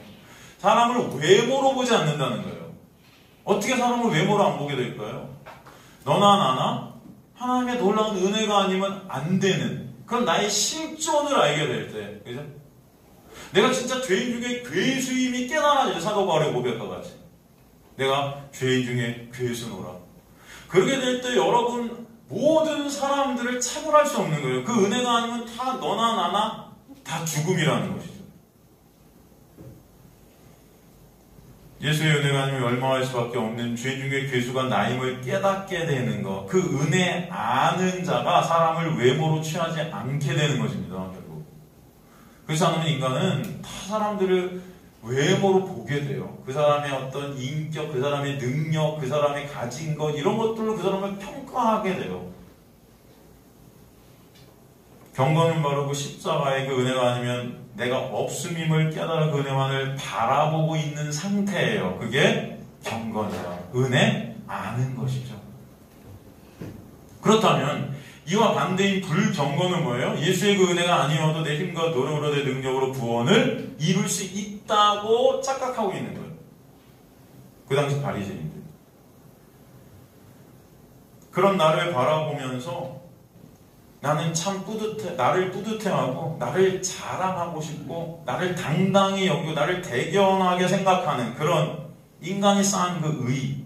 사람을 외모로 보지 않는다는 거예요. 어떻게 사람을 외모로 안 보게 될까요? 너나 나나 하나님의 놀라운 은혜가 아니면 안 되는 그런 나의 실존을 알게 될 때, 그죠? 내가 진짜 죄인 중에 괴수임이 깨달아지죠. 사도 바울의 고백과 같이. 내가 죄인 중에 괴수노라. 그렇게 될 때 여러분 모든 사람들을 차별할 수 없는 거예요. 그 은혜가 아니면 다 너나 나나 다 죽음이라는 것이죠. 예수의 은혜가 아니면 멸망할 수밖에 없는 죄인 중에 괴수가 나임을 깨닫게 되는 것. 그 은혜 아는 자가 사람을 외모로 취하지 않게 되는 것입니다. 결국. 그렇지 않으면 인간은 타 사람들을 외모로 보게 돼요. 그 사람의 어떤 인격, 그 사람의 능력, 그 사람이 가진 것 이런 것들로 그 사람을 평가하게 돼요. 경건은 바로 그 십자가의 그 은혜가 아니면 내가 없음임을 깨달아 그 은혜만을 바라보고 있는 상태예요. 그게 경건이에요. 은혜 아는 것이죠. 그렇다면 이와 반대인 불경건은 뭐예요? 예수의 그 은혜가 아니어도 내 힘과 노력으로 내 능력으로 구원을 이룰 수 있다고 착각하고 있는 거예요. 그 당시 바리새인들. 그런 나를 바라보면서 나는 참 나를 뿌듯해하고 나를 자랑하고 싶고 나를 당당히 여기고 나를 대견하게 생각하는 그런 인간이 쌓은 그 의.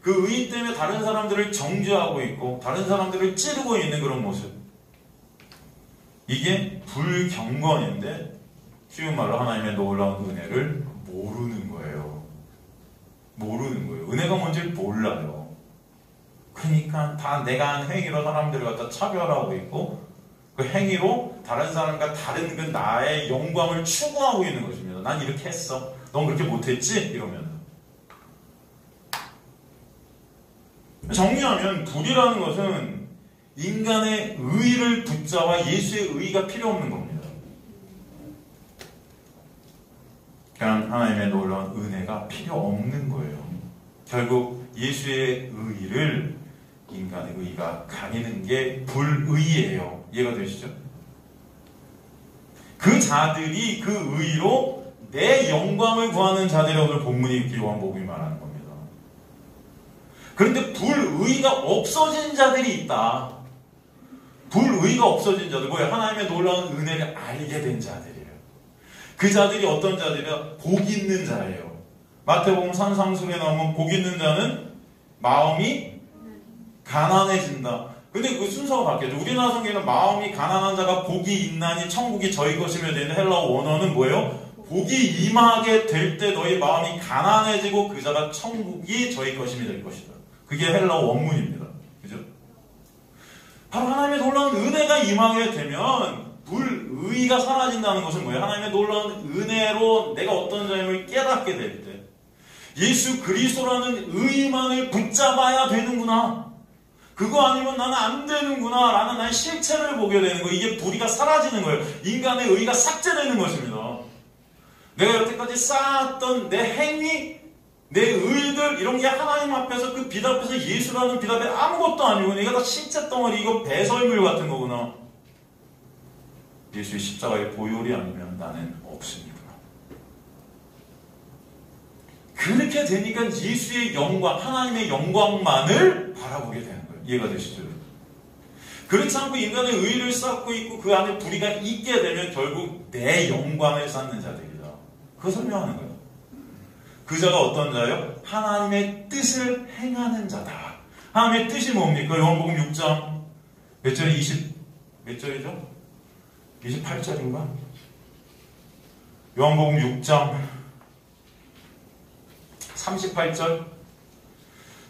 그 의 때문에 다른 사람들을 정죄하고 있고 다른 사람들을 찌르고 있는 그런 모습. 이게 불경건인데 쉬운 말로 하나님의 놀라운 은혜를 모르는 거예요. 모르는 거예요. 은혜가 뭔지를 몰라요. 그러니까 다 내가 한 행위로 사람들을 갖다 차별하고 있고 그 행위로 다른 사람과 다른 그 나의 영광을 추구하고 있는 것입니다. 난 이렇게 했어. 넌 그렇게 못했지? 이러면. 정리하면 불이라는 것은 인간의 의의를 붙잡아 예수의 의의가 필요 없는 겁니다. 그냥 하나님의 놀라운 은혜가 필요 없는 거예요. 결국 예수의 의의를 인간의 의의가 가리는 게 불의예요. 이해가 되시죠? 그 자들이 그 의의로 내 영광을 구하는 자들이라고 오늘 본문이 요한복음이 말하는 겁니다. 그런데 불의가 없어진 자들이 있다. 불의가 없어진 자들, 뭐예요? 하나님의 놀라운 은혜를 알게 된 자들이에요. 그 자들이 어떤 자들이야? 복 있는 자예요. 마태복음 산상수에 나오면 복 있는 자는 마음이 가난해진다. 근데 그 순서가 바뀌었죠. 우리나라 성경에는 마음이 가난한 자가 복이 있나니 천국이 저희 것이며 되는 헬라어 원어는 뭐예요? 복이 임하게 될 때 너희 마음이 가난해지고 그 자가 천국이 저희 것임이 될 것이다. 그게 헬라어 원문입니다. 그죠? 바로 하나님의 놀라운 은혜가 임하게 되면 불의가 사라진다는 것은 뭐예요? 하나님의 놀라운 은혜로 내가 어떤 자임을 깨닫게 될 때 예수 그리스도라는 의만을 붙잡아야 되는구나. 그거 아니면 나는 안 되는구나 라는 나의 실체를 보게 되는 거예요. 이게 불의가 사라지는 거예요. 인간의 의가 삭제되는 것입니다. 내가 여태까지 쌓았던 내 행위, 내 의들 이런 게 하나님 앞에서 그 빛 앞에서 예수라는 빛 앞에 아무것도 아니고 내가 다 신체 덩어리 이거 배설물 같은 거구나. 예수의 십자가의 보혈이 아니면 나는 없으니까. 그렇게 되니까 예수의 영광, 하나님의 영광만을 바라보게 되는 거예요. 이해가 되시죠? 그렇지 않고 인간의 의를 쌓고 있고 그 안에 불의가 있게 되면 결국 내 영광을 쌓는 자들이다. 그거 설명하는 거예요. 그 자가 어떤 자예요? 하나님의 뜻을 행하는 자다. 하나님의 뜻이 뭡니까? 요한복음 6장 몇 절에 몇 절이죠? 28절인가? 요한복음 6장 38절.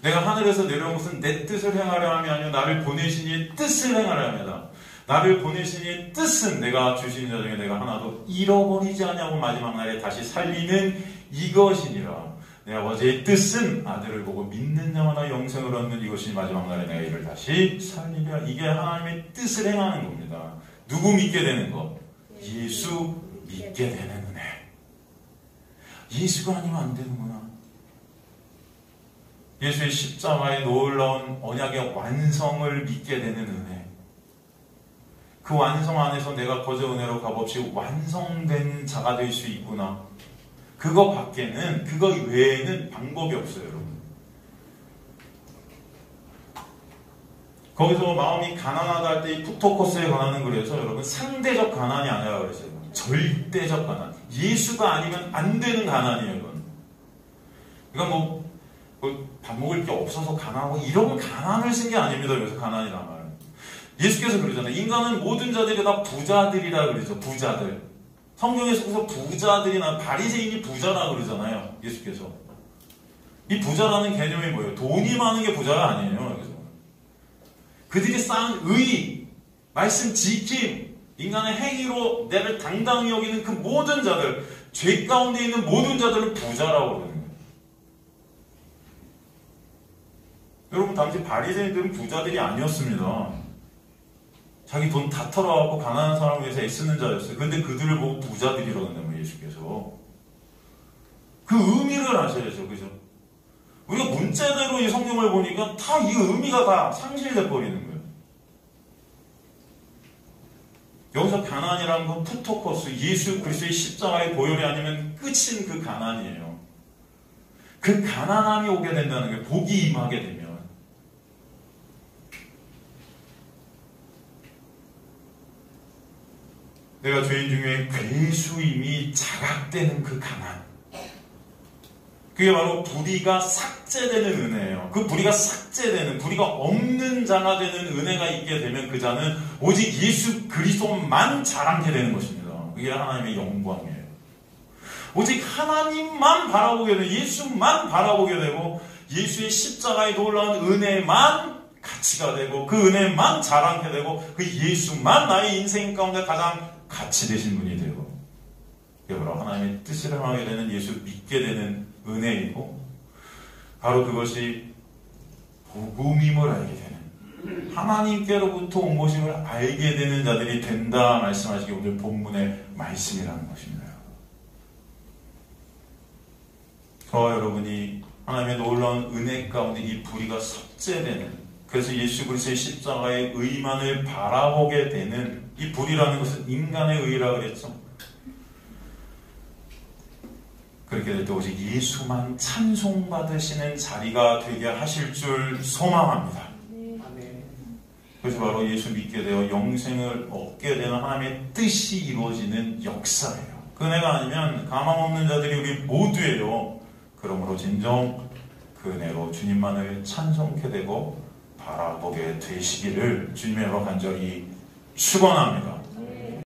내가 하늘에서 내려온 것은 내 뜻을 행하려 함이 아니요 나를 보내신 이의 뜻을 행하려 함이다. 나를 보내신 이의 뜻은 내가 주신 자 중에 내가 하나도 잃어버리지 않냐고 마지막 날에 다시 살리는 이것이니라. 내 아버지의 뜻은 아들을 보고 믿는 자마다 영생을 얻는 이것이 마지막 날에 내가 이를 다시 살리리라. 이게 하나님의 뜻을 행하는 겁니다. 누구 믿게 되는 것? 예수 믿게 되는 은혜. 예수가 아니면 안 되는구나. 예수의 십자가의 놀라운 언약의 완성을 믿게 되는 은혜. 그 완성 안에서 내가 거저 은혜로 값없이 완성된 자가 될 수 있구나. 그거 밖에는, 그거 외에는 방법이 없어요, 여러분. 거기서 마음이 가난하다 할 때 이 푸토코스에 관하는 그래서 여러분 상대적 가난이 아니라 그랬어요. 절대적 가난. 예수가 아니면 안 되는 가난이에요, 이건. 그러니까 밥 먹을 게 없어서 가난하고 이런 가난을 쓴 게 아닙니다. 그래서 가난이란 말은. 예수께서 그러잖아요. 인간은 모든 자들이 다 부자들이라 그러죠. 부자들. 성경에서 부자들이나 바리새인이 부자라 그러잖아요. 예수께서. 이 부자라는 개념이 뭐예요? 돈이 많은 게 부자가 아니에요. 그래서 그들이 쌓은 의, 말씀 지킴, 인간의 행위로 내를 당당히 여기는 그 모든 자들, 죄 가운데 있는 모든 자들을 부자라고 그러는 거예요. 여러분, 당시 바리새인들은 부자들이 아니었습니다. 자기 돈 다 털어갖고 가난한 사람을 위해서 애쓰는 자였어요. 근데 그들을 보고 부자들이라고 한다면 예수께서. 그 의미를 아셔야죠. 그죠? 우리가 문자대로 이 성경을 보니까 다 이 의미가 다 상실돼 버리는 거예요. 여기서 가난이라는 건 푸토코스, 예수 그리스도의 십자가의 보혈이 아니면 끝인 그 가난이에요. 그 가난함이 오게 된다는 게 복이 임하게 되면 내가 죄인 중에 괴수임이 자각되는 그 가난. 그게 바로 불의가 삭제되는 은혜예요. 그 불의가 삭제되는, 불의가 없는 자가 되는 은혜가 있게 되면 그 자는 오직 예수 그리스도만 자랑하게 되는 것입니다. 그게 하나님의 영광이에요. 오직 하나님만 바라보게 되고 예수만 바라보게 되고 예수의 십자가의 놀라운 은혜만 가치가 되고 그 은혜만 자랑하게 되고 그 예수만 나의 인생 가운데 가장 가치 되신 분이 되고 여러분 하나님의 뜻을 행하게 되는 예수 믿게 되는 은혜이고 바로 그것이 복음임을 알게 되는 하나님께로부터 온 것임을 알게 되는 자들이 된다 말씀하시기 오늘 본문의 말씀이라는 것입니다. 저와 여러분이 하나님의 놀라운 은혜 가운데 이 불의가 삭제되는 그래서 예수 그리스도의 십자가의 의만을 바라보게 되는 이 불이라는 것은 인간의 의라고 그랬죠. 그렇게 될 때 오직 예수만 찬송받으시는 자리가 되게 하실 줄 소망합니다. 그래서 바로 예수 믿게 되어 영생을 얻게 되는 하나님의 뜻이 이루어지는 역사예요. 그 은혜가 아니면 가망 없는 자들이 우리 모두예요. 그러므로 진정 그 은혜로 주님만을 찬송케 되고 바라보게 되시기를 주님의 이름으로 간절히 축원합니다.